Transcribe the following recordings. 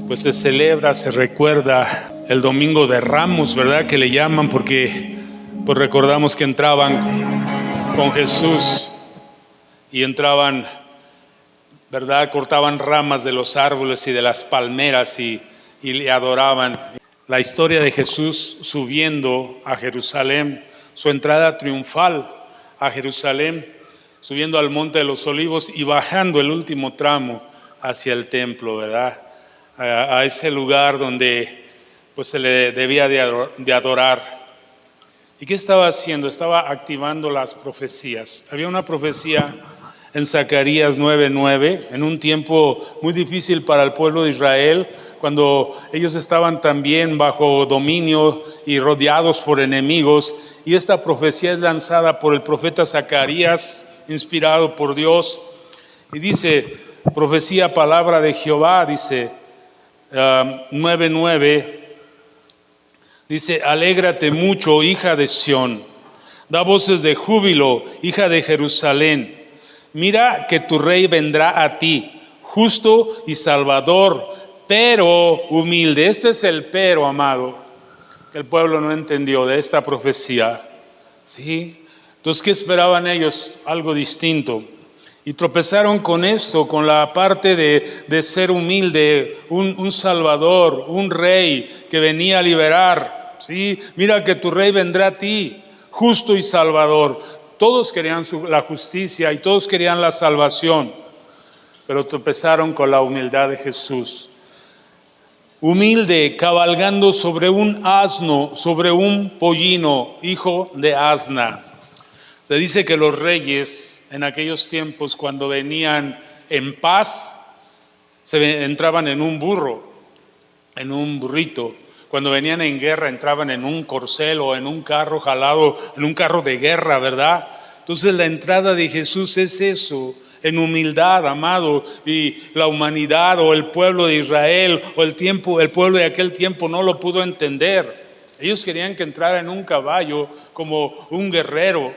pues se celebra, se recuerda el Domingo de Ramos, ¿verdad? Que le llaman porque pues recordamos que entraban con Jesús y entraban, ¿verdad? Cortaban ramas de los árboles y de las palmeras y le adoraban. La historia de Jesús subiendo a Jerusalén, su entrada triunfal a Jerusalén, subiendo al Monte de los Olivos y bajando el último tramo hacia el templo, ¿verdad? A ese lugar donde pues se le debía de adorar. ¿Y qué estaba haciendo? Estaba activando las profecías. Había una profecía en Zacarías 9:9, en un tiempo muy difícil para el pueblo de Israel, cuando ellos estaban también bajo dominio y rodeados por enemigos. Y esta profecía es lanzada por el profeta Zacarías, inspirado por Dios. Y dice, profecía, palabra de Jehová, dice 9:9, dice: alégrate mucho, hija de Sión, da voces de júbilo, hija de Jerusalén. Mira que tu rey vendrá a ti, justo y salvador, pero humilde. Este es el pero, amado, que el pueblo no entendió de esta profecía. ¿Sí? Entonces, ¿qué esperaban ellos? Algo distinto. Y tropezaron con esto, con la parte de ser humilde, un salvador, un rey que venía a liberar. ¿Sí? Mira que tu rey vendrá a ti, justo y salvador. Todos querían la justicia y todos querían la salvación, pero tropezaron con la humildad de Jesús. Humilde, cabalgando sobre un asno, sobre un pollino, hijo de asna. Se dice que los reyes en aquellos tiempos, cuando venían en paz, entraban en un burro, en un burrito. Cuando venían en guerra, entraban en un corcel o en un carro jalado, en un carro de guerra, ¿verdad? Entonces la entrada de Jesús es eso, en humildad, amado. Y la humanidad o el pueblo de Israel o el pueblo de aquel tiempo no lo pudo entender. Ellos querían que entrara en un caballo como un guerrero,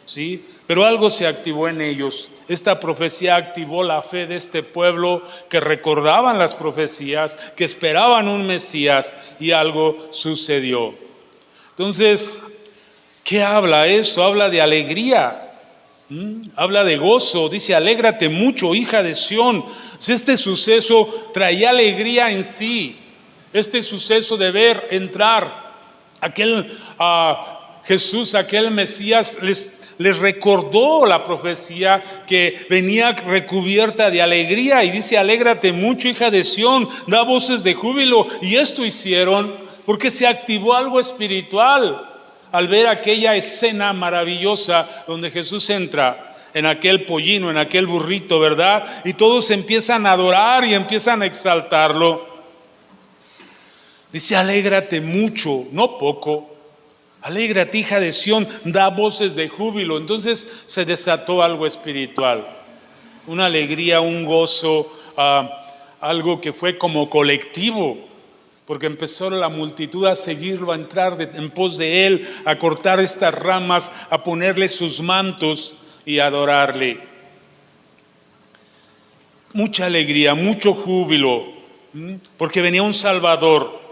¿sí? Pero algo se activó en ellos. Esta profecía activó la fe de este pueblo que recordaban las profecías, que esperaban un Mesías, y algo sucedió. Entonces, ¿qué habla esto? Habla de alegría, habla de gozo. Dice: alégrate mucho, hija de Sión. Este suceso traía alegría en sí. Este suceso de ver entrar aquel Jesús, aquel Mesías, les recordó la profecía que venía recubierta de alegría. Y dice: alégrate mucho, hija de Sión, da voces de júbilo. Y esto hicieron porque se activó algo espiritual al ver aquella escena maravillosa donde Jesús entra en aquel pollino, en aquel burrito, ¿verdad? Y todos empiezan a adorar y empiezan a exaltarlo. Dice: alégrate mucho, no poco. Alégrate, hija de Sión, da voces de júbilo. Entonces se desató algo espiritual, una alegría, un gozo, algo que fue como colectivo, porque empezó la multitud a seguirlo, a entrar en pos de él, a cortar estas ramas, a ponerle sus mantos y a adorarle. Mucha alegría, mucho júbilo, porque venía un Salvador.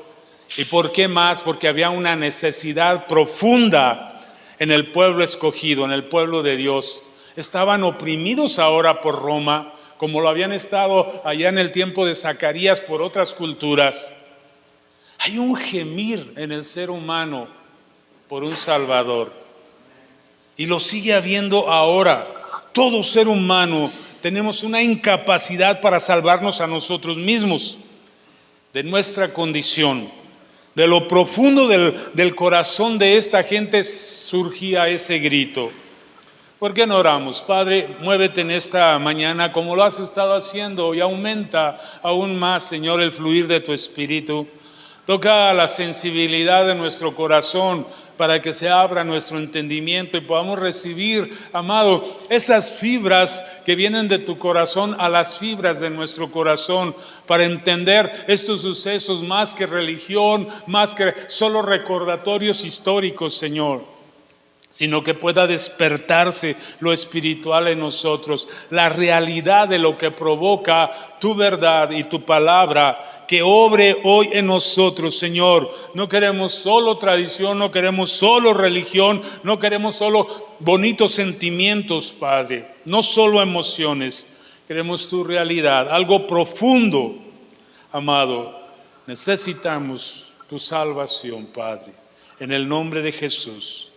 ¿Y por qué más? Porque había una necesidad profunda en el pueblo escogido, en el pueblo de Dios. Estaban oprimidos ahora por Roma, como lo habían estado allá en el tiempo de Zacarías por otras culturas. Hay un gemir en el ser humano por un Salvador, y lo sigue habiendo ahora. Todo ser humano tenemos una incapacidad para salvarnos a nosotros mismos de nuestra condición. De lo profundo del corazón de esta gente surgía ese grito. ¿Por qué no oramos? Padre, muévete en esta mañana como lo has estado haciendo, y aumenta aún más, Señor, el fluir de tu Espíritu. Toca la sensibilidad de nuestro corazón para que se abra nuestro entendimiento y podamos recibir, amado, esas fibras que vienen de tu corazón a las fibras de nuestro corazón, para entender estos sucesos más que religión, más que solo recordatorios históricos, Señor, sino que pueda despertarse lo espiritual en nosotros, la realidad de lo que provoca tu verdad y tu palabra, que obre hoy en nosotros, Señor. No queremos solo tradición, no queremos solo religión, no queremos solo bonitos sentimientos, Padre, no solo emociones, queremos tu realidad, algo profundo, amado. Necesitamos tu salvación, Padre, en el nombre de Jesús.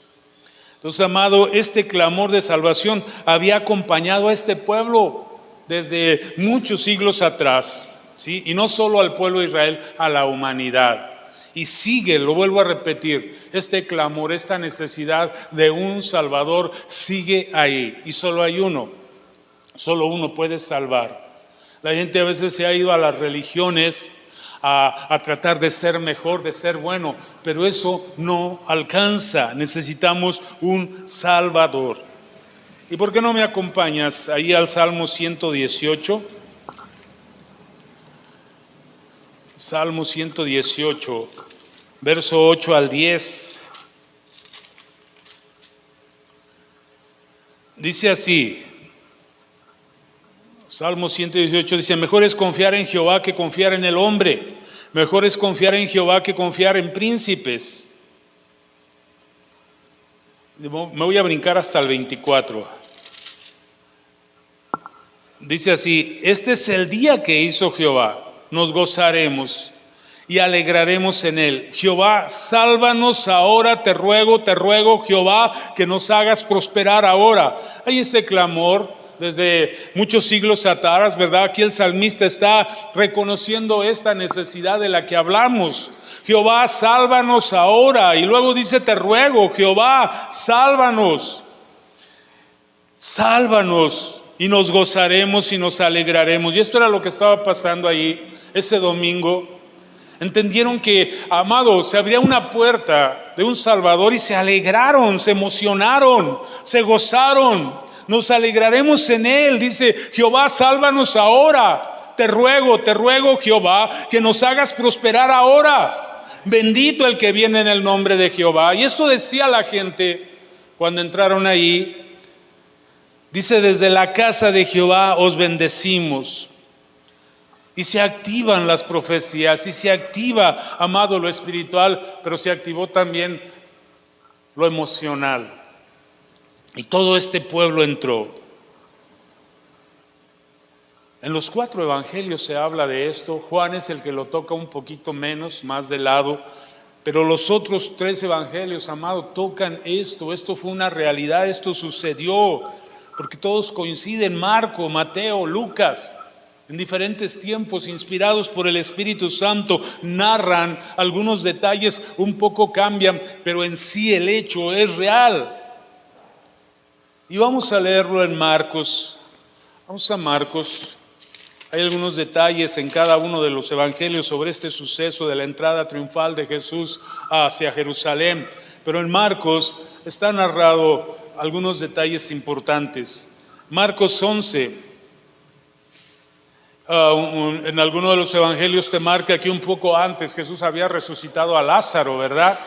Entonces, amado, este clamor de salvación había acompañado a este pueblo desde muchos siglos atrás, ¿sí? Y no solo al pueblo de Israel, a la humanidad. Y sigue, lo vuelvo a repetir, este clamor, esta necesidad de un Salvador sigue ahí. Y solo hay uno, solo uno puede salvar. La gente a veces se ha ido a las religiones a tratar de ser mejor, de ser bueno, pero eso no alcanza. Necesitamos un Salvador. ¿Y por qué no me acompañas ahí al Salmo 118? Salmo 118, verso 8 al 10. Dice así, Salmo 118 dice: mejor es confiar en Jehová que confiar en el hombre. Mejor es confiar en Jehová que confiar en príncipes. Me voy a brincar hasta el 24. Dice así: este es el día que hizo Jehová, nos gozaremos y alegraremos en él. Jehová, sálvanos ahora, te ruego, Jehová, que nos hagas prosperar ahora. Hay ese clamor desde muchos siglos atrás, ¿verdad? Aquí el salmista está reconociendo esta necesidad de la que hablamos. Jehová, sálvanos ahora. Y luego dice: te ruego, Jehová, sálvanos. Sálvanos y nos gozaremos y nos alegraremos. Y esto era lo que estaba pasando ahí ese domingo. Entendieron que, amado, se abría una puerta de un Salvador y se alegraron, se emocionaron, se gozaron. Nos alegraremos en él. Dice: Jehová, sálvanos ahora. Te ruego, Jehová, que nos hagas prosperar ahora. Bendito el que viene en el nombre de Jehová. Y esto decía la gente cuando entraron ahí. Dice: desde la casa de Jehová os bendecimos. Y se activan las profecías, y se activa, amado, lo espiritual, pero se activó también lo emocional. Y todo este pueblo entró. En los 4 evangelios se habla de esto. Juan es el que lo toca un poquito menos, más de lado. Pero los otros 3 evangelios, amado, tocan esto. Esto fue una realidad, esto sucedió. Porque todos coinciden: Marco, Mateo, Lucas. En diferentes tiempos, inspirados por el Espíritu Santo, narran algunos detalles, un poco cambian, pero en sí el hecho es real. Y vamos a leerlo en Marcos. Vamos a Marcos. Hay algunos detalles en cada uno de los evangelios sobre este suceso de la entrada triunfal de Jesús hacia Jerusalén. Pero en Marcos está narrado algunos detalles importantes. Marcos 11. En alguno de los evangelios te marca que un poco antes Jesús había resucitado a Lázaro, ¿verdad?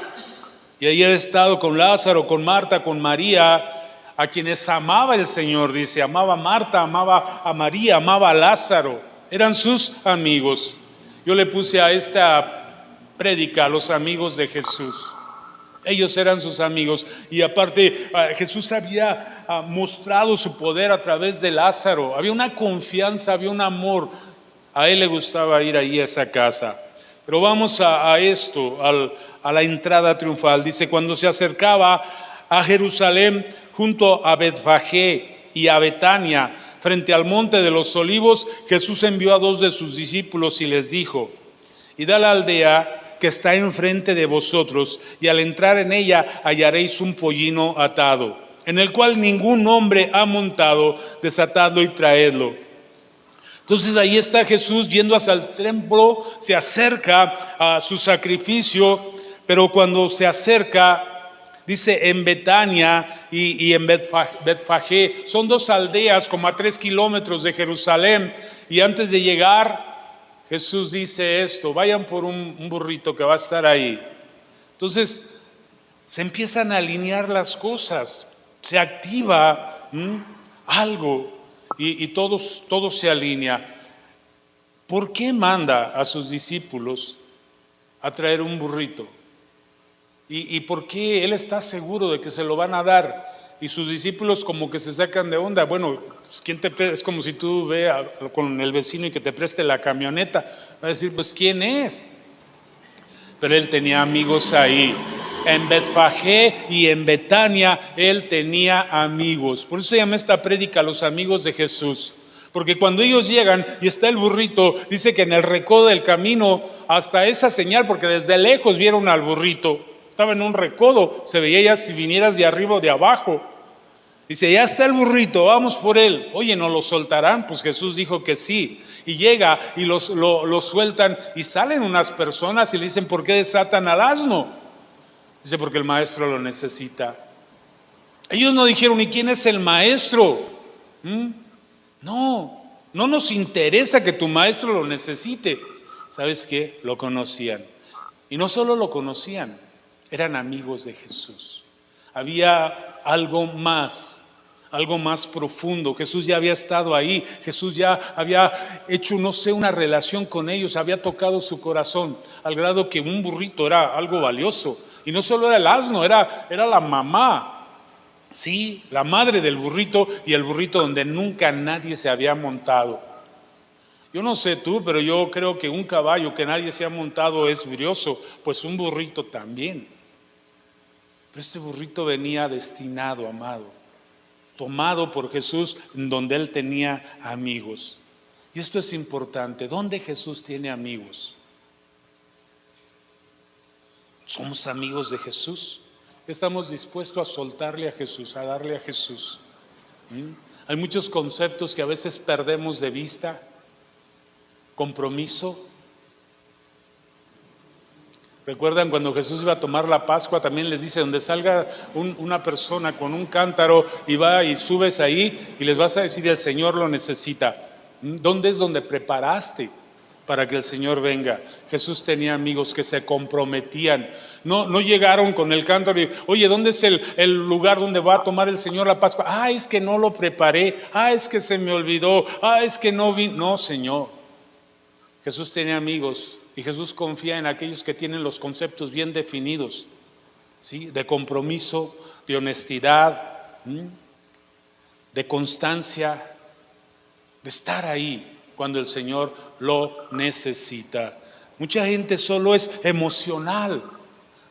Y ahí había estado con Lázaro, con Marta, con María, a quienes amaba el Señor, dice. Amaba a Marta, amaba a María, amaba a Lázaro. Eran sus amigos. Yo le puse a esta prédica: los amigos de Jesús. Ellos eran sus amigos. Y aparte, Jesús había mostrado su poder a través de Lázaro. Había una confianza, había un amor. A él le gustaba ir ahí a esa casa. Pero vamos a esto, a la entrada triunfal. Dice: cuando se acercaba a Jerusalén, junto a Betfagé y a Betania, frente al monte de los olivos, Jesús envió a 2 de sus discípulos y les dijo: id a la aldea que está enfrente de vosotros, y al entrar en ella hallaréis un pollino atado, en el cual ningún hombre ha montado. Desatadlo y traedlo. Entonces ahí está Jesús yendo hacia el templo, se acerca a su sacrificio, pero cuando se acerca, dice, en Betania y en Betfagé, son 2 aldeas como a 3 kilómetros de Jerusalén, y antes de llegar, Jesús dice esto: vayan por un burrito que va a estar ahí. Entonces se empiezan a alinear las cosas, se activa algo y todo se alinea. ¿Por qué manda a sus discípulos a traer un burrito? ¿Y por qué él está seguro de que se lo van a dar? Y sus discípulos como que se sacan de onda. Bueno, pues, es como si tú veas con el vecino y que te preste la camioneta. Va a decir, pues, ¿quién es? Pero él tenía amigos ahí. En Betfagé y en Betania él tenía amigos. Por eso se llama esta prédica Los Amigos de Jesús. Porque cuando ellos llegan y está el burrito, dice que en el recodo del camino, hasta esa señal, porque desde lejos vieron al burrito, estaba en un recodo, se veía ya si vinieras de arriba o de abajo. Dice, ya está el burrito, vamos por él. Oye, ¿no lo soltarán? Pues Jesús dijo que sí. Y llega y lo sueltan y salen unas personas y le dicen, ¿por qué desatan al asno? Dice, porque el maestro lo necesita. Ellos no dijeron, ¿y quién es el maestro? No nos interesa que tu maestro lo necesite. ¿Sabes qué? Lo conocían. Y no solo lo conocían, eran amigos de Jesús. Había algo más profundo. Jesús ya había estado ahí. Jesús ya había hecho, una relación con ellos. Había tocado su corazón al grado que un burrito era algo valioso. Y no solo era el asno, era la mamá. Sí, la madre del burrito y el burrito donde nunca nadie se había montado. Yo no sé tú, pero yo creo que un caballo que nadie se ha montado es brioso, pues un burrito también. Pero este burrito venía destinado, amado, tomado por Jesús, donde él tenía amigos. Y esto es importante, ¿dónde Jesús tiene amigos? ¿Somos amigos de Jesús? ¿Estamos dispuestos a soltarle a Jesús, a darle a Jesús? Hay muchos conceptos que a veces perdemos de vista. Compromiso. ¿Recuerdan cuando Jesús iba a tomar la Pascua? También les dice, donde salga una persona con un cántaro y va y subes ahí y les vas a decir, el Señor lo necesita. ¿Dónde es donde preparaste para que el Señor venga? Jesús tenía amigos que se comprometían. No llegaron con el cántaro y, oye, ¿dónde es el lugar donde va a tomar el Señor la Pascua? Es que no lo preparé. Es que se me olvidó. Es que no vi. No, Señor. Jesús tenía amigos y Jesús confía en aquellos que tienen los conceptos bien definidos, ¿sí? De compromiso, de honestidad, de constancia, de estar ahí cuando el Señor lo necesita. Mucha gente solo es emocional,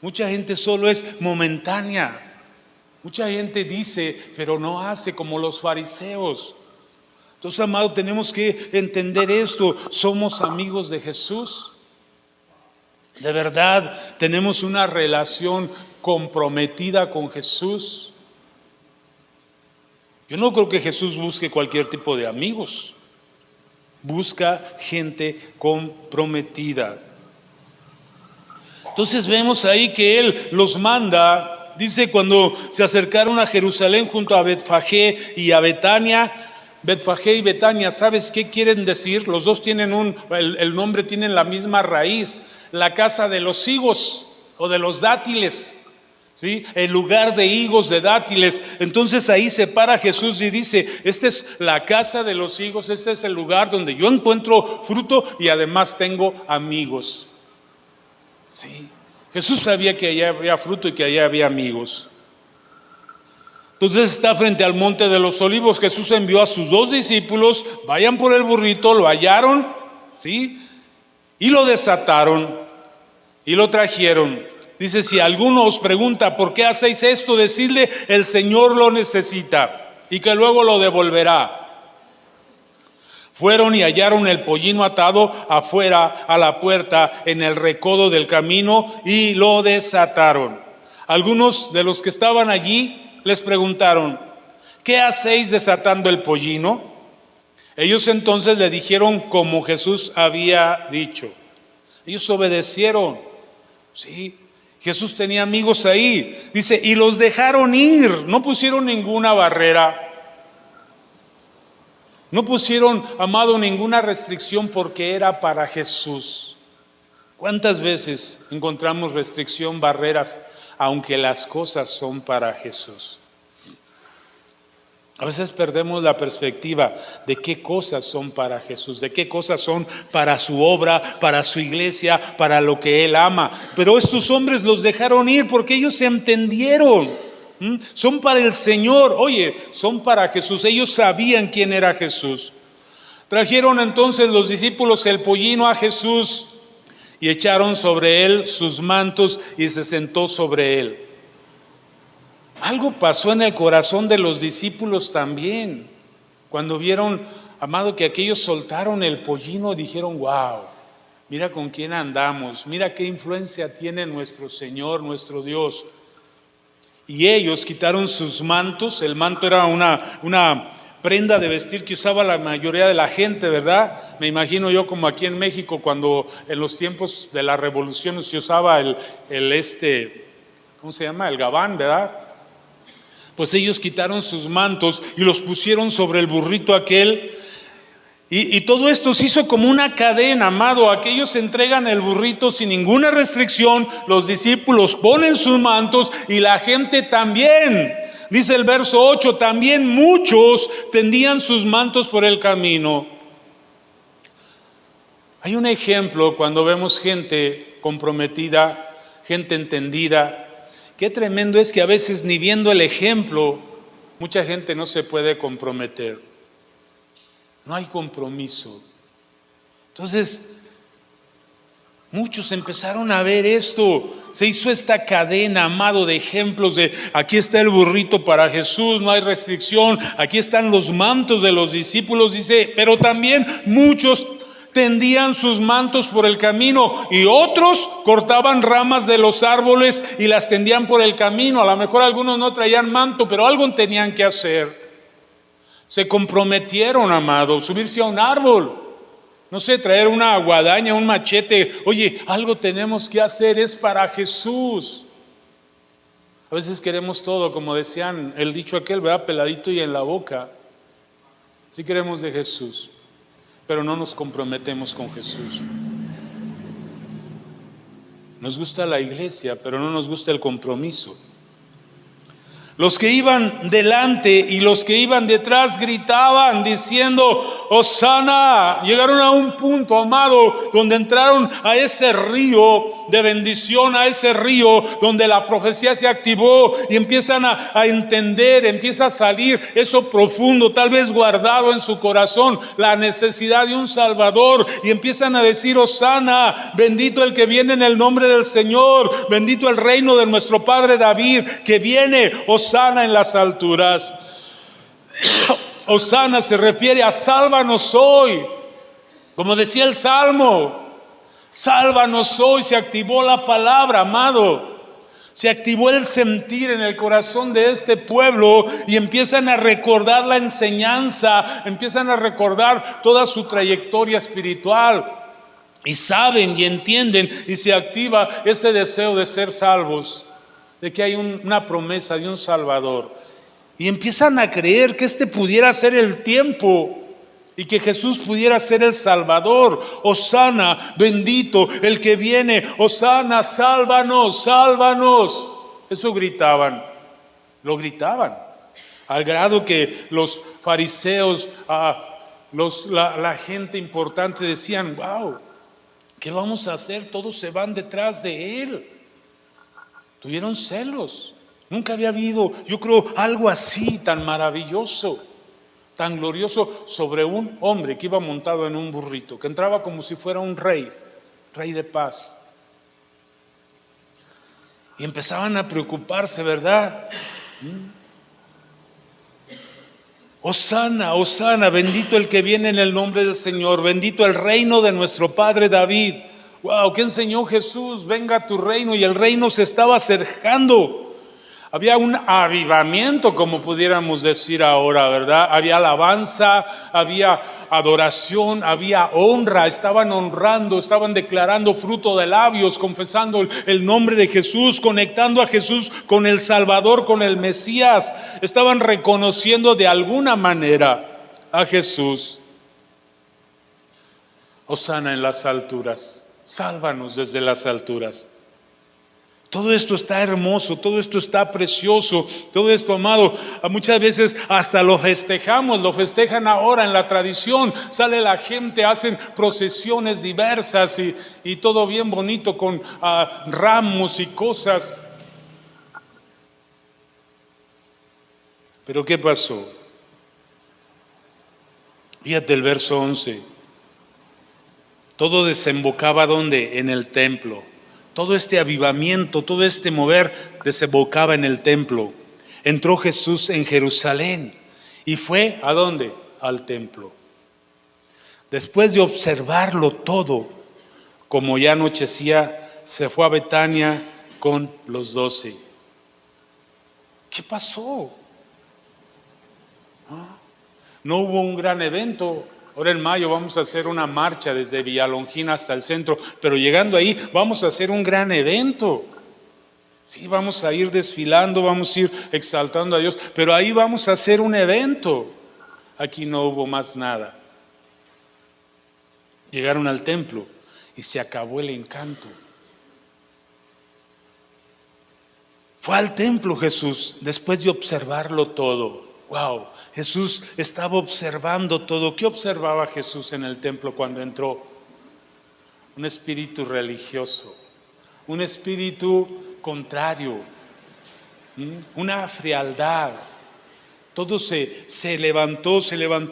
mucha gente solo es momentánea, mucha gente dice, pero no hace como los fariseos. Entonces, amado, tenemos que entender esto. ¿Somos amigos de Jesús? ¿De verdad tenemos una relación comprometida con Jesús? Yo no creo que Jesús busque cualquier tipo de amigos. Busca gente comprometida. Entonces vemos ahí que Él los manda. Dice, cuando se acercaron a Jerusalén junto a Betfagé y a Betania. Betfagé y Betania, ¿sabes qué quieren decir? Los dos tienen el nombre, tienen la misma raíz, la casa de los higos o de los dátiles, ¿sí? El lugar de higos, de dátiles. Entonces ahí se para Jesús y dice, esta es la casa de los higos, este es el lugar donde yo encuentro fruto y además tengo amigos. ¿Sí? Jesús sabía que allá había fruto y que allá había amigos. Entonces está frente al monte de los olivos. Jesús envió a sus 2 discípulos, vayan por el burrito, lo hallaron, ¿sí? Y lo desataron y lo trajeron. Dice, si alguno os pregunta, ¿por qué hacéis esto? Decidle, el Señor lo necesita y que luego lo devolverá. Fueron y hallaron el pollino atado afuera a la puerta en el recodo del camino y lo desataron. Algunos de los que estaban allí les preguntaron, ¿qué hacéis desatando el pollino? Ellos entonces le dijeron como Jesús había dicho. Ellos obedecieron. Sí, Jesús tenía amigos ahí. Dice, y los dejaron ir. No pusieron ninguna barrera. No pusieron, amado, ninguna restricción porque era para Jesús. ¿Cuántas veces encontramos restricción, barreras aunque las cosas son para Jesús. A veces perdemos la perspectiva de qué cosas son para Jesús, de qué cosas son para su obra, para su iglesia, para lo que Él ama. Pero estos hombres los dejaron ir porque ellos se entendieron. Son para el Señor, oye, son para Jesús. Ellos sabían quién era Jesús. Trajeron entonces los discípulos el pollino a Jesús y echaron sobre él sus mantos y se sentó sobre él. Algo pasó en el corazón de los discípulos también. Cuando vieron, amado, que aquellos soltaron el pollino, dijeron, wow, mira con quién andamos, mira qué influencia tiene nuestro Señor, nuestro Dios. Y ellos quitaron sus mantos. El manto era una prenda de vestir que usaba la mayoría de la gente, ¿verdad? Me imagino yo como aquí en México, cuando en los tiempos de la revolución se usaba ¿cómo se llama? El gabán, ¿verdad? Pues ellos quitaron sus mantos y los pusieron sobre el burrito aquel. Y todo esto se hizo como una cadena, amado. Aquellos entregan el burrito sin ninguna restricción. Los discípulos ponen sus mantos y la gente también. Dice el verso 8, también muchos tendían sus mantos por el camino. Hay un ejemplo cuando vemos gente comprometida, gente entendida. Qué tremendo es que a veces ni viendo el ejemplo, mucha gente no se puede comprometer. No hay compromiso. Entonces, muchos empezaron a ver esto. Se hizo esta cadena, amado, de ejemplos de aquí está el burrito para Jesús, no hay restricción. Aquí están los mantos de los discípulos, dice, pero también muchos tendían sus mantos por el camino y otros cortaban ramas de los árboles y las tendían por el camino. A lo mejor algunos no traían manto, pero algo tenían que hacer. Se comprometieron, amado, subirse a un árbol, no sé, traer una guadaña, un machete. Oye, algo tenemos que hacer, es para Jesús. A veces queremos todo, como decían el dicho aquel, ¿verdad? Peladito y en la boca. Sí queremos de Jesús, pero no nos comprometemos con Jesús. Nos gusta la iglesia, pero no nos gusta el compromiso. Los que iban delante y los que iban detrás gritaban diciendo, Hosana. Llegaron a un punto, amado, donde entraron a ese río de bendición, a ese río donde la profecía se activó y empiezan a entender, empieza a salir eso profundo, tal vez guardado en su corazón, la necesidad de un Salvador, y empiezan a decir, Hosana, bendito el que viene en el nombre del Señor, bendito el reino de nuestro Padre David, que viene, Hosana en las alturas. Hosana se refiere a sálvanos hoy, como decía el Salmo. Sálvanos hoy. Se activó la palabra, amado. Se activó el sentir en el corazón de este pueblo y empiezan a recordar la enseñanza, empiezan a recordar toda su trayectoria espiritual y saben y entienden y se activa ese deseo de ser salvos, de que hay una promesa de un Salvador y empiezan a creer que este pudiera ser el tiempo y que Jesús pudiera ser el Salvador. Hosana, bendito el que viene. Hosana, sálvanos, sálvanos. Eso gritaban, lo gritaban, al grado que los fariseos, la gente importante decían, wow, ¿qué vamos a hacer? Todos se van detrás de él. Tuvieron celos. Nunca había habido, yo creo, algo así tan maravilloso, tan glorioso, sobre un hombre que iba montado en un burrito, que entraba como si fuera un rey de paz. Y empezaban a preocuparse, ¿verdad? Hosana, Hosana, bendito el que viene en el nombre del Señor, bendito el reino de nuestro Padre David. Wow, ¿qué enseñó Jesús? Venga a tu reino, y el reino se estaba acercando. Había un avivamiento, como pudiéramos decir ahora, ¿verdad? Había alabanza, había adoración, había honra. Estaban honrando, estaban declarando fruto de labios, confesando el nombre de Jesús, conectando a Jesús con el Salvador, con el Mesías. Estaban reconociendo de alguna manera a Jesús. Hosana en las alturas, sálvanos desde las alturas. Todo esto está hermoso, todo esto está precioso, todo esto, amado, muchas veces hasta lo festejamos, lo festejan ahora en la tradición. Sale la gente, hacen procesiones diversas y todo bien bonito con ramos y cosas. Pero ¿qué pasó? Fíjate el verso 11. Todo desembocaba ¿dónde? En el templo. Todo este avivamiento, todo este mover desembocaba en el templo. Entró Jesús en Jerusalén y fue ¿a dónde? Al templo. Después de observarlo todo, como ya anochecía, se fue a Betania con los 12. ¿Qué pasó? No hubo un gran evento. Ahora en mayo vamos a hacer una marcha desde Villalongín hasta el centro, pero llegando ahí vamos a hacer un gran evento. Sí, vamos a ir desfilando, vamos a ir exaltando a Dios, pero ahí vamos a hacer un evento. Aquí no hubo más nada. Llegaron al templo y se acabó el encanto. Fue al templo Jesús después de observarlo todo. ¡Wow! Jesús estaba observando todo. ¿Qué observaba Jesús en el templo cuando entró? Un espíritu religioso, un espíritu contrario, una frialdad. Todo se levantó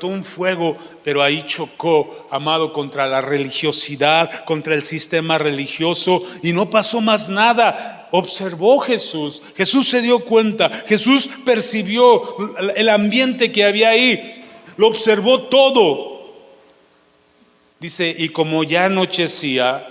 un fuego, pero ahí chocó, amado, contra la religiosidad, contra el sistema religioso, y no pasó más nada. Observó Jesús se dio cuenta, Jesús percibió el ambiente que había ahí, lo observó todo. Dice, y como ya anochecía,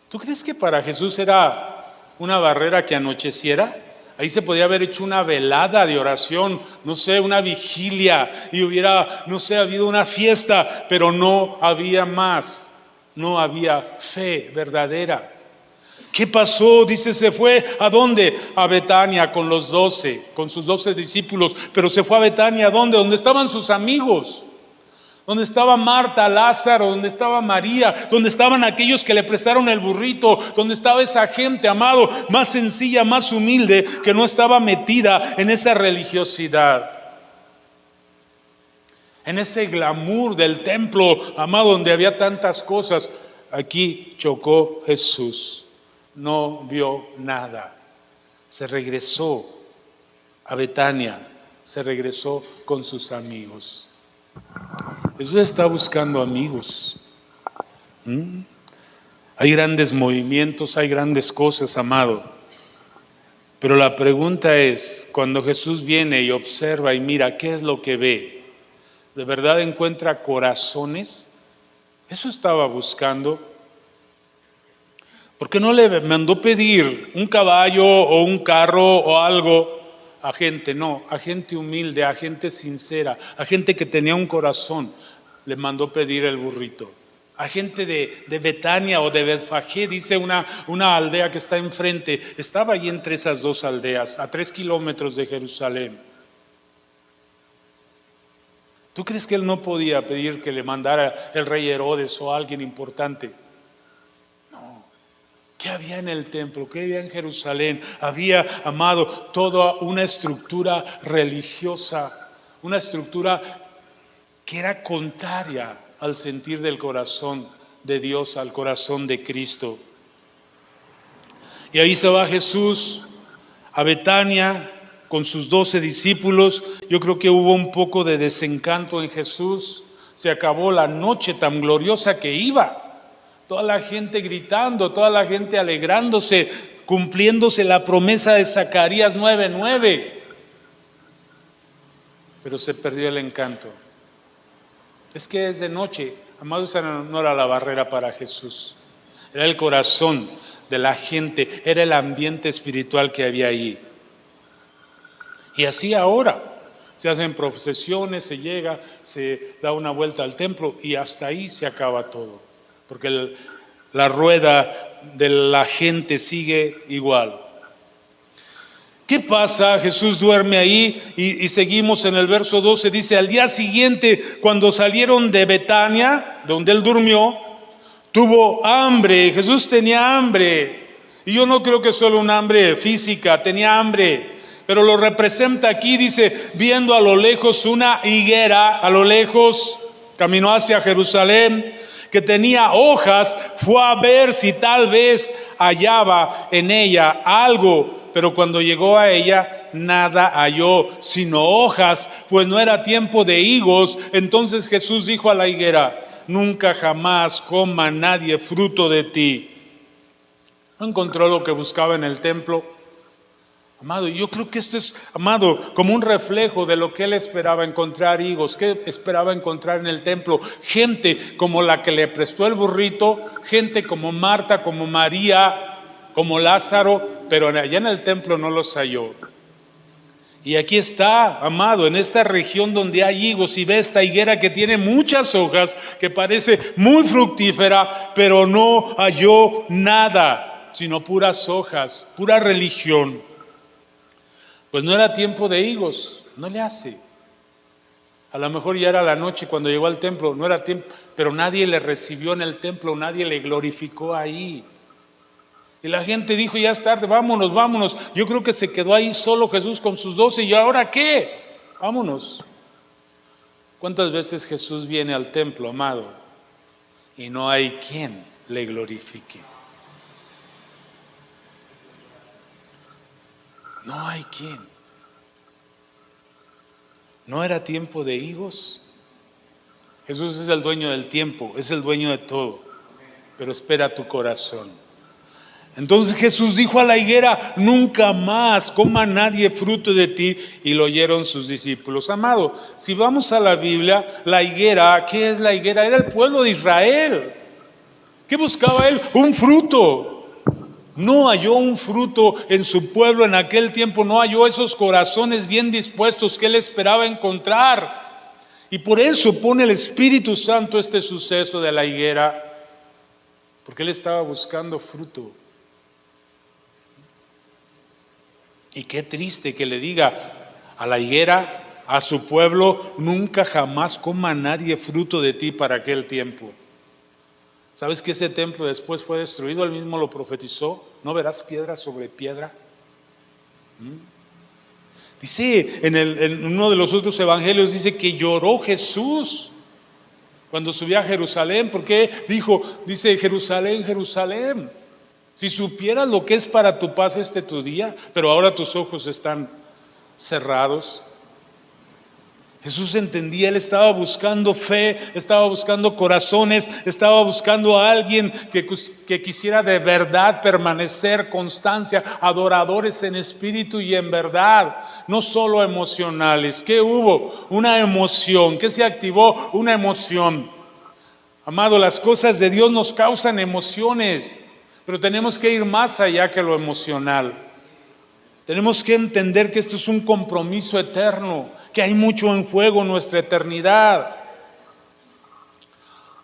¿tú crees que para Jesús era una barrera que anocheciera? Ahí se podía haber hecho una velada de oración, no sé, una vigilia, y hubiera, no sé, habido una fiesta, pero no había más, no había fe verdadera. ¿Qué pasó? Dice, se fue ¿a dónde? A Betania con los 12, con sus 12 discípulos, pero se fue a Betania, ¿a dónde? Donde estaban sus amigos, donde estaba Marta, Lázaro, donde estaba María, donde estaban aquellos que le prestaron el burrito, donde estaba esa gente, amado, más sencilla, más humilde, que no estaba metida en esa religiosidad, en ese glamour del templo, amado, donde había tantas cosas. Aquí chocó Jesús, no vio nada, se regresó a Betania, se regresó con sus amigos. Jesús está buscando amigos. Hay grandes movimientos, hay grandes cosas, amado. Pero la pregunta es, cuando Jesús viene y observa y mira, ¿qué es lo que ve? ¿De verdad encuentra corazones? Eso estaba buscando. ¿Por qué no le mandó pedir un caballo o un carro o algo a gente? No, a gente humilde, a gente sincera, a gente que tenía un corazón. Le mandó pedir el burrito. A gente de Betania o de Betfagé, dice una aldea que está enfrente. Estaba allí entre esas dos aldeas, a 3 kilómetros de Jerusalén. ¿Tú crees que él no podía pedir que le mandara el rey Herodes o alguien importante? ¿Qué había en el templo? ¿Qué había en Jerusalén? Había, amado, toda una estructura religiosa, una estructura que era contraria al sentir del corazón de Dios, al corazón de Cristo. Y ahí se va Jesús a Betania con sus 12 discípulos. Yo creo que hubo un poco de desencanto en Jesús. Se acabó la noche tan gloriosa que iba. Toda la gente gritando, toda la gente alegrándose, cumpliéndose la promesa de Zacarías 9:9. Pero se perdió el encanto. Es que es de noche. Amado, esa no era la barrera para Jesús. Era el corazón de la gente, era el ambiente espiritual que había ahí. Y así ahora. Se hacen procesiones, se llega, se da una vuelta al templo y hasta ahí se acaba todo. Porque la rueda de la gente sigue igual. ¿Qué pasa? Jesús duerme ahí y seguimos en el verso 12. Dice, al día siguiente, cuando salieron de Betania, donde él durmió, tuvo hambre, Jesús tenía hambre. Y yo no creo que solo un hambre física, tenía hambre. Pero lo representa aquí, dice, viendo a lo lejos una higuera, a lo lejos, caminó hacia Jerusalén, que tenía hojas, fue a ver si tal vez hallaba en ella algo. Pero cuando llegó a ella, nada halló, sino hojas, pues no era tiempo de higos. Entonces Jesús dijo a la higuera: nunca jamás coma nadie fruto de ti. ¿No encontró lo que buscaba en el templo? Amado, yo creo que esto es, amado, como un reflejo de lo que él esperaba encontrar, higos. ¿Qué esperaba encontrar en el templo? Gente como la que le prestó el burrito, gente como Marta, como María, como Lázaro, pero allá en el templo no los halló. Y aquí está, amado, en esta región donde hay higos, y ve esta higuera que tiene muchas hojas, que parece muy fructífera, pero no halló nada, sino puras hojas, pura religión. Pues no era tiempo de higos, no le hace. A lo mejor ya era la noche cuando llegó al templo, no era tiempo, pero nadie le recibió en el templo, nadie le glorificó ahí. Y la gente dijo: ya es tarde, vámonos, vámonos. Yo creo que se quedó ahí solo Jesús con sus 12, ¿y ahora qué? Vámonos. ¿Cuántas veces Jesús viene al templo, amado, y no hay quien le glorifique? No hay quien. ¿No era tiempo de higos? Jesús es el dueño del tiempo, es el dueño de todo, pero espera tu corazón. Entonces Jesús dijo a la higuera: nunca más coma nadie fruto de ti. Y lo oyeron sus discípulos. Amado, si vamos a la Biblia, la higuera, ¿qué es la higuera? Era el pueblo de Israel. ¿Qué buscaba él? Un fruto. No halló un fruto en su pueblo en aquel tiempo, no halló esos corazones bien dispuestos que él esperaba encontrar. Y por eso pone el Espíritu Santo este suceso de la higuera, porque él estaba buscando fruto. Y qué triste que le diga a la higuera, a su pueblo: nunca jamás coma nadie fruto de ti para aquel tiempo. ¿Sabes que ese templo después fue destruido? Él mismo lo profetizó: no verás piedra sobre piedra. Dice en uno de los otros evangelios, dice que lloró Jesús cuando subía a Jerusalén, porque dice: Jerusalén, Jerusalén, si supieras lo que es para tu paz tu día, pero ahora tus ojos están cerrados. Jesús entendía, él estaba buscando fe, estaba buscando corazones, estaba buscando a alguien que quisiera de verdad permanecer, constancia, adoradores en espíritu y en verdad, no solo emocionales. ¿Qué hubo? Una emoción. ¿Qué se activó? Una emoción. Amado, las cosas de Dios nos causan emociones, pero tenemos que ir más allá que lo emocional. Tenemos que entender que esto es un compromiso eterno, que hay mucho en juego, nuestra eternidad.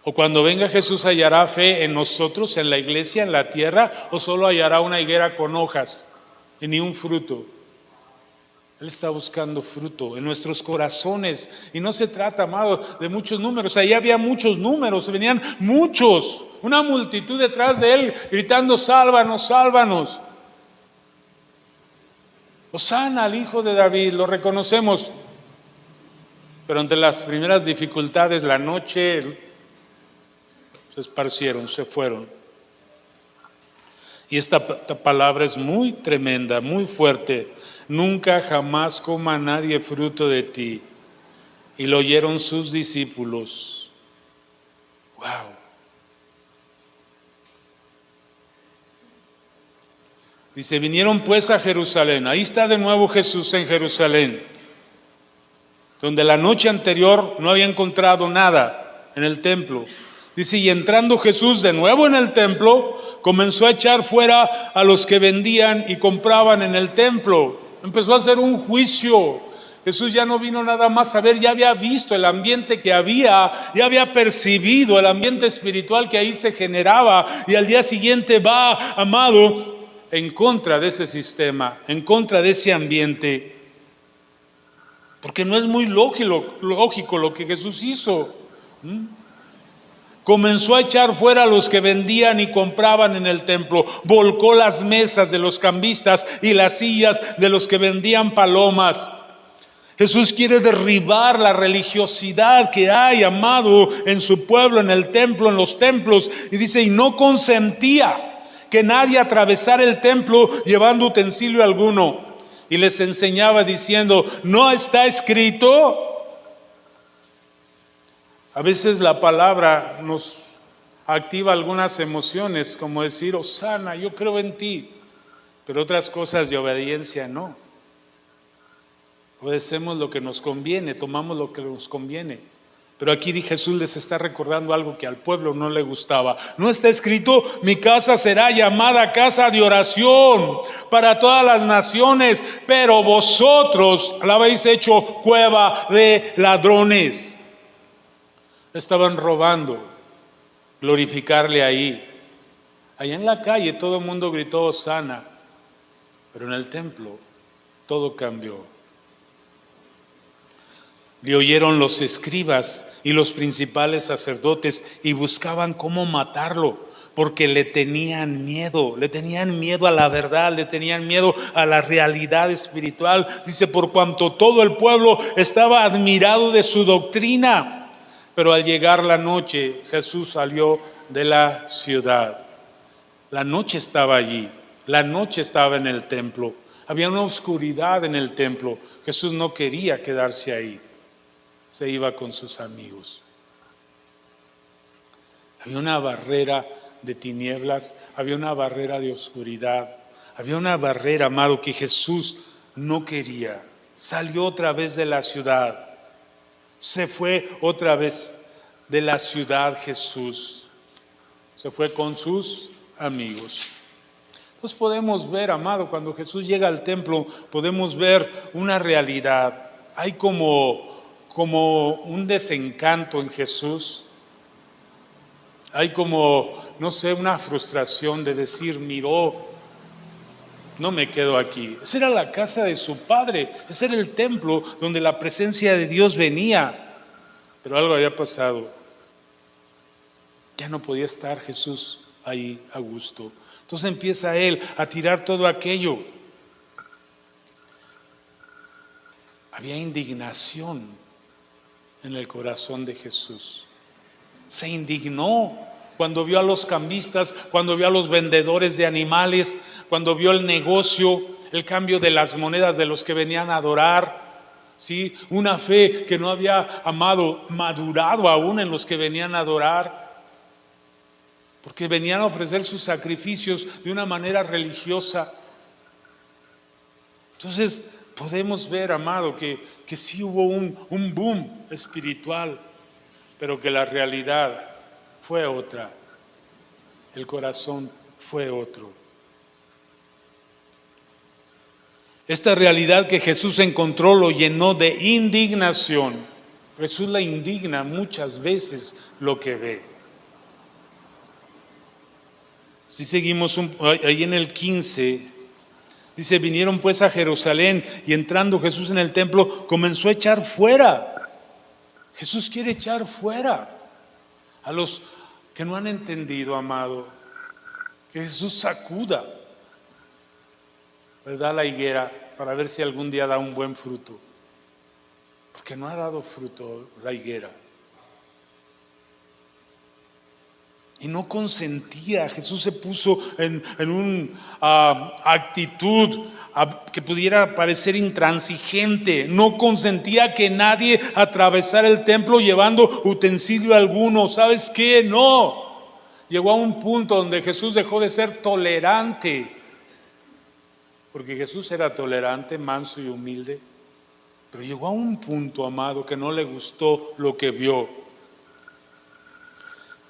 O cuando venga Jesús, ¿hallará fe en nosotros, en la iglesia, en la tierra? ¿O solo hallará una higuera con hojas y ni un fruto? Él está buscando fruto en nuestros corazones. Y no se trata, amado, de muchos números. Ahí había muchos números, venían muchos, una multitud detrás de él gritando: sálvanos, sálvanos. Hosana al Hijo de David, lo reconocemos. Pero ante las primeras dificultades, la noche, se esparcieron, se fueron. Y esta palabra es muy tremenda, muy fuerte. Nunca jamás coma nadie fruto de ti. Y lo oyeron sus discípulos. Wow. Dice: vinieron pues a Jerusalén. Ahí está de nuevo Jesús en Jerusalén, donde la noche anterior no había encontrado nada en el templo. Dice: y entrando Jesús de nuevo en el templo, comenzó a echar fuera a los que vendían y compraban en el templo. Empezó a hacer un juicio. Jesús ya no vino nada más a ver, ya había visto el ambiente que había, ya había percibido el ambiente espiritual que ahí se generaba. Y al día siguiente va, amado, en contra de ese sistema, en contra de ese ambiente. Porque no es muy lógico lo que Jesús hizo. Comenzó a echar fuera a los que vendían y compraban en el templo. Volcó las mesas de los cambistas y las sillas de los que vendían palomas. Jesús quiere derribar la religiosidad que hay, amado, en su pueblo, en el templo, en los templos. Y dice, y no consentía que nadie atravesara el templo llevando utensilio alguno. Y les enseñaba diciendo, ¿no está escrito? A veces la palabra nos activa algunas emociones, como decir, Hosana, yo creo en ti, pero otras cosas de obediencia no. Obedecemos lo que nos conviene, tomamos lo que nos conviene. Pero aquí Jesús les está recordando algo que al pueblo no le gustaba. No está escrito, mi casa será llamada casa de oración para todas las naciones, pero vosotros la habéis hecho cueva de ladrones. Estaban robando, glorificarle ahí. Allá en la calle todo el mundo gritó Hosana, pero en el templo todo cambió. Le oyeron los escribas y los principales sacerdotes y buscaban cómo matarlo, porque le tenían miedo a la verdad, le tenían miedo a la realidad espiritual. Dice, por cuanto todo el pueblo estaba admirado de su doctrina. Pero al llegar la noche, Jesús salió de la ciudad. La noche estaba allí, la noche estaba en el templo. Había una oscuridad en el templo. Jesús no quería quedarse ahí. Se iba con sus amigos. Había una barrera de tinieblas, había una barrera de oscuridad, había una barrera, amado, que Jesús no quería. Salió otra vez de la ciudad. Se fue otra vez de la ciudad Jesús. Se fue con sus amigos. Entonces podemos ver, amado, cuando Jesús llega al templo, podemos ver una realidad. Hay como un desencanto en Jesús. Hay como, no sé, una frustración de decir, miró, no me quedo aquí. Esa era la casa de su padre, ese era el templo donde la presencia de Dios venía. Pero algo había pasado. Ya no podía estar Jesús ahí a gusto. Entonces empieza él a tirar todo aquello. Había indignación en el corazón de Jesús. Se indignó cuando vio a los cambistas, cuando vio a los vendedores de animales, cuando vio el negocio, el cambio de las monedas de los que venían a adorar, ¿sí? Una fe que no había madurado aún en los que venían a adorar, porque venían a ofrecer sus sacrificios de una manera religiosa. Entonces podemos ver, amado, que sí hubo un boom espiritual, pero que la realidad fue otra, el corazón fue otro. Esta realidad que Jesús encontró lo llenó de indignación. Jesús la indigna muchas veces lo que ve. Si seguimos ahí en el 15, dice, vinieron pues a Jerusalén y entrando Jesús en el templo comenzó a echar fuera. Jesús quiere echar fuera a los que no han entendido, amado, que Jesús sacuda, ¿verdad?, la higuera para ver si algún día da un buen fruto, porque no ha dado fruto la higuera. Y no consentía. Jesús se puso en una actitud que pudiera parecer intransigente. No consentía que nadie atravesara el templo llevando utensilio alguno. ¿Sabes qué? No. Llegó a un punto donde Jesús dejó de ser tolerante. Porque Jesús era tolerante, manso y humilde. Pero llegó a un punto, amado, que no le gustó lo que vio.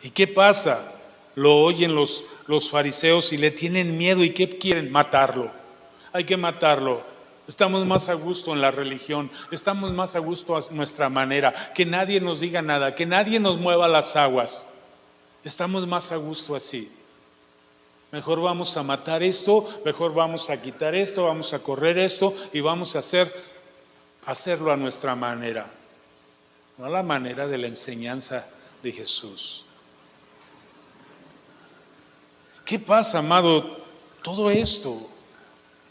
¿Y qué pasa? Lo oyen los fariseos y le tienen miedo. ¿Y qué quieren? Matarlo. Hay que matarlo. Estamos más a gusto en la religión. Estamos más a gusto a nuestra manera. Que nadie nos diga nada. Que nadie nos mueva las aguas. Estamos más a gusto así. Mejor vamos a matar esto. Mejor vamos a quitar esto. Vamos a correr esto. Y vamos a hacerlo a nuestra manera. No a la manera de la enseñanza de Jesús. ¿Qué pasa, amado? Todo esto,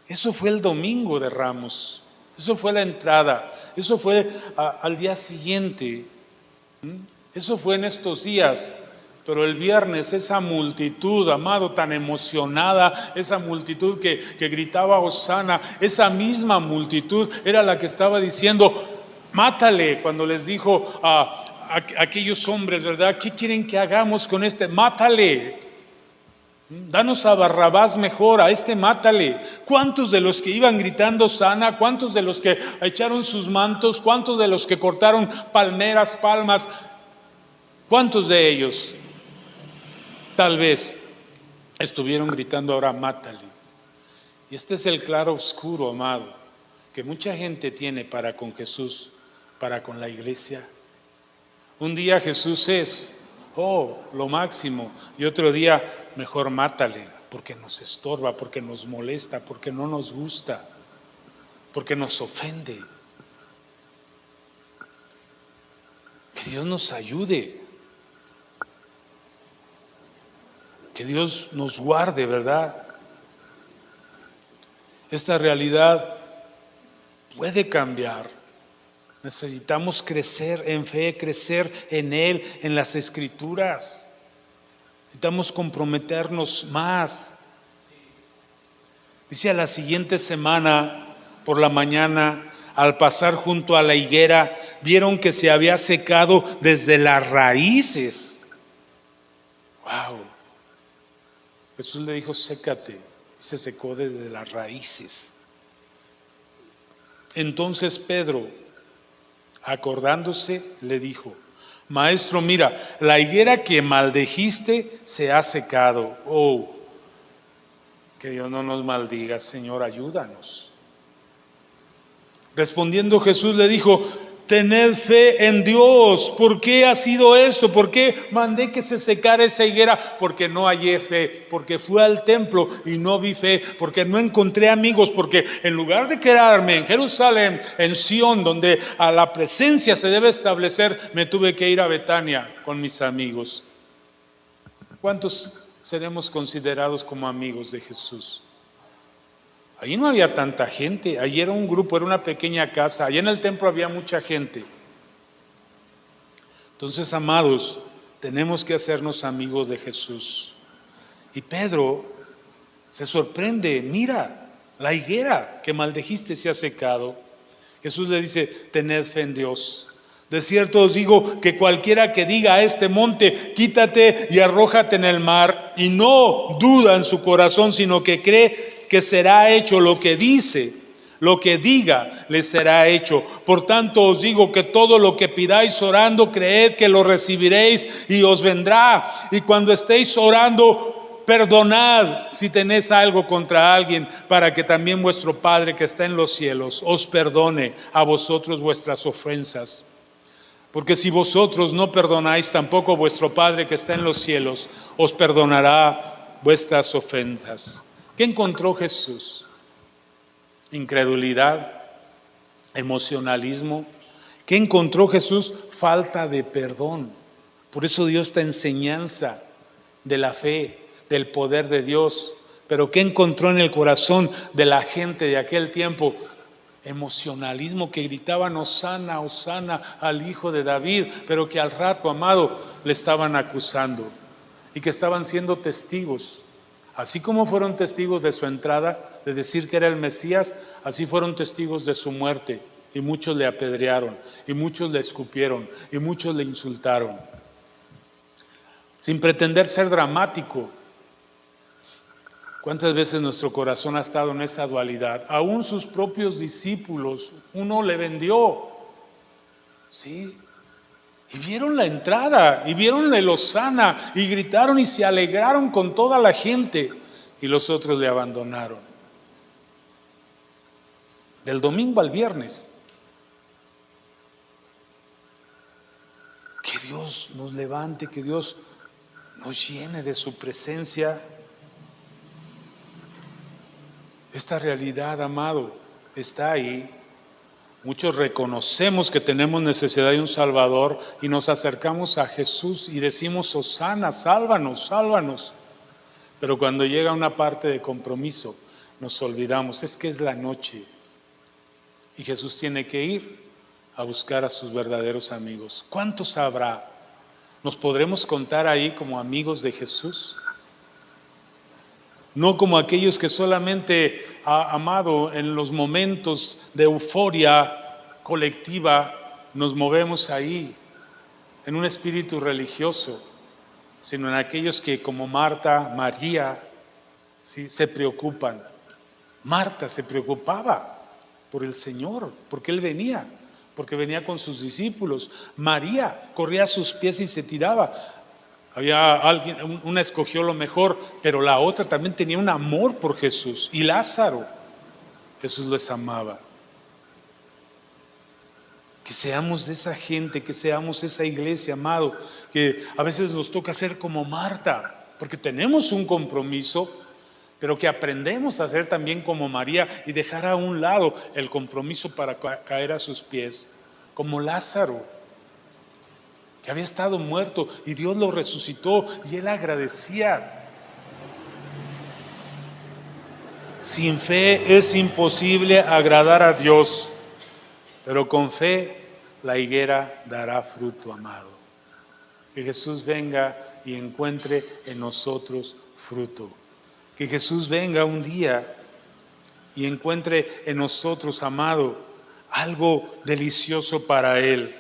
eso fue el domingo de Ramos, eso fue la entrada, eso fue al día siguiente, eso fue en estos días. Pero el viernes esa multitud, amado, tan emocionada, esa multitud que gritaba Hosana, esa misma multitud era la que estaba diciendo, mátale, cuando les dijo a aquellos hombres, ¿verdad? ¿Qué quieren que hagamos con este? Mátale. Danos a Barrabás mejor, a este mátale. ¿Cuántos de los que iban gritando Hosana? ¿Cuántos de los que echaron sus mantos? ¿Cuántos de los que cortaron palmeras, palmas? ¿Cuántos de ellos tal vez estuvieron gritando ahora mátale? Y este es el claro oscuro, amado, que mucha gente tiene para con Jesús, para con la iglesia. Un día Jesús es, lo máximo, y otro día, mejor mátale, porque nos estorba, porque nos molesta, porque no nos gusta, porque nos ofende. Que Dios nos ayude. Que Dios nos guarde, ¿verdad? Esta realidad puede cambiar. Necesitamos crecer en fe, crecer en Él, en las Escrituras. Necesitamos comprometernos más. Dice, a la siguiente semana, por la mañana, al pasar junto a la higuera, vieron que se había secado desde las raíces. ¡Wow! Jesús le dijo, sécate, y se secó desde las raíces. Entonces Pedro, acordándose, le dijo, Maestro, mira, la higuera que maldijiste se ha secado. Que Dios no nos maldiga, Señor, ayúdanos. Respondiendo Jesús le dijo, tened fe en Dios. ¿Por qué ha sido esto? ¿Por qué mandé que se secara esa higuera? Porque no hallé fe, porque fui al templo y no vi fe, porque no encontré amigos, porque en lugar de quedarme en Jerusalén, en Sión, donde a la presencia se debe establecer, me tuve que ir a Betania con mis amigos. ¿Cuántos seremos considerados como amigos de Jesús? Allí no había tanta gente, allí era un grupo, era una pequeña casa, allí en el templo había mucha gente. Entonces, amados, tenemos que hacernos amigos de Jesús. Y Pedro se sorprende, mira, la higuera que maldijiste se ha secado. Jesús le dice, tened fe en Dios. De cierto os digo que cualquiera que diga a este monte, quítate y arrójate en el mar, y no duda en su corazón, sino que cree que será hecho lo que dice, lo que diga, le será hecho. Por tanto os digo que todo lo que pidáis orando, creed que lo recibiréis y os vendrá. Y cuando estéis orando, perdonad si tenéis algo contra alguien, para que también vuestro Padre que está en los cielos os perdone a vosotros vuestras ofensas. Porque si vosotros no perdonáis, tampoco vuestro Padre que está en los cielos os perdonará vuestras ofensas. ¿Qué encontró Jesús? Incredulidad, emocionalismo. ¿Qué encontró Jesús? Falta de perdón. Por eso dio esta enseñanza de la fe, del poder de Dios. Pero ¿qué encontró en el corazón de la gente de aquel tiempo? Emocionalismo, que gritaban Hosana, Hosana al Hijo de David, pero que al rato, amado, le estaban acusando y que estaban siendo testigos. Así como fueron testigos de su entrada, de decir que era el Mesías, así fueron testigos de su muerte. Y muchos le apedrearon, y muchos le escupieron, y muchos le insultaron. Sin pretender ser dramático, ¿cuántas veces nuestro corazón ha estado en esa dualidad? Aún sus propios discípulos, uno le vendió, ¿sí? Y vieron la entrada, y vieron el Hosana, y gritaron y se alegraron con toda la gente, y los otros le abandonaron. Del domingo al viernes. Que Dios nos levante, que Dios nos llene de su presencia. Esta realidad, amado, está ahí. Muchos reconocemos que tenemos necesidad de un Salvador y nos acercamos a Jesús y decimos, Hosana, sálvanos, sálvanos. Pero cuando llega una parte de compromiso, nos olvidamos, es que es la noche. Y Jesús tiene que ir a buscar a sus verdaderos amigos. ¿Cuántos habrá? ¿Nos podremos contar ahí como amigos de Jesús? No como aquellos que solamente, amado, en los momentos de euforia colectiva, nos movemos ahí, en un espíritu religioso, sino en aquellos que como Marta, María, ¿sí?, se preocupan. Marta se preocupaba por el Señor, porque Él venía, porque venía con sus discípulos. María corría a sus pies y se tiraba. Había alguien, una escogió lo mejor, pero la otra también tenía un amor por Jesús. Y Lázaro, Jesús les amaba. Que seamos de esa gente, que seamos esa iglesia, amado, que a veces nos toca ser como Marta, porque tenemos un compromiso, pero que aprendemos a ser también como María y dejar a un lado el compromiso para caer a sus pies, como Lázaro, que había estado muerto y Dios lo resucitó y él agradecía. Sin fe es imposible agradar a Dios, pero con fe la higuera dará fruto, amado. Que Jesús venga y encuentre en nosotros fruto. Que Jesús venga un día y encuentre en nosotros, amado, algo delicioso para Él.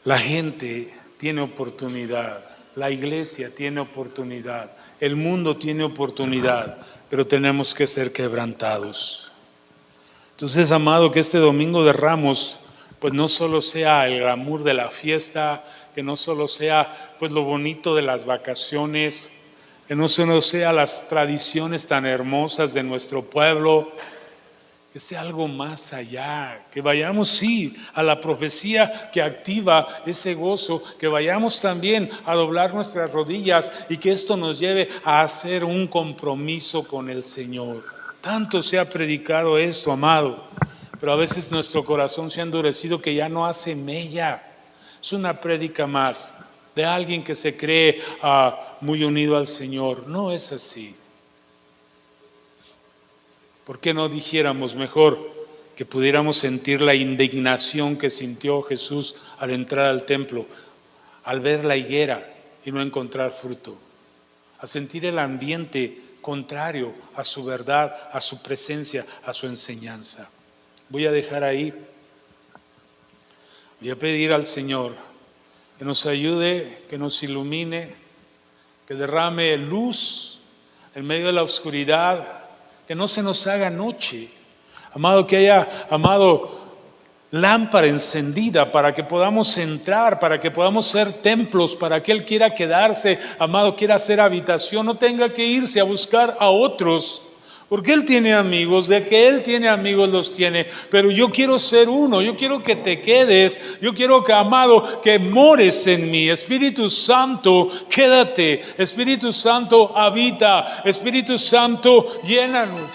La gente tiene oportunidad, la iglesia tiene oportunidad, el mundo tiene oportunidad, pero tenemos que ser quebrantados. Entonces, amado, que este domingo de Ramos, pues no solo sea el glamour de la fiesta, que no solo sea pues lo bonito de las vacaciones, que no solo sea las tradiciones tan hermosas de nuestro pueblo, que sea algo más allá, que vayamos sí a la profecía que activa ese gozo, que vayamos también a doblar nuestras rodillas y que esto nos lleve a hacer un compromiso con el Señor. Tanto se ha predicado esto, amado, pero a veces nuestro corazón se ha endurecido que ya no hace mella. Es una prédica más de alguien que se cree muy unido al Señor. No es así. ¿Por qué no dijéramos mejor que pudiéramos sentir la indignación que sintió Jesús al entrar al templo, al ver la higuera y no encontrar fruto? A sentir el ambiente contrario a su verdad, a su presencia, a su enseñanza. Voy a dejar ahí. Voy a pedir al Señor que nos ayude, que nos ilumine, que derrame luz en medio de la oscuridad, que no se nos haga noche. Amado, que haya, amado, lámpara encendida para que podamos entrar, para que podamos ser templos, para que Él quiera quedarse, amado, quiera hacer habitación, no tenga que irse a buscar a otros. Porque Él tiene amigos, de que Él tiene amigos los tiene, pero yo quiero ser uno, yo quiero que te quedes, yo quiero que, amado, que mores en mí. Espíritu Santo, quédate, Espíritu Santo habita, Espíritu Santo llénanos.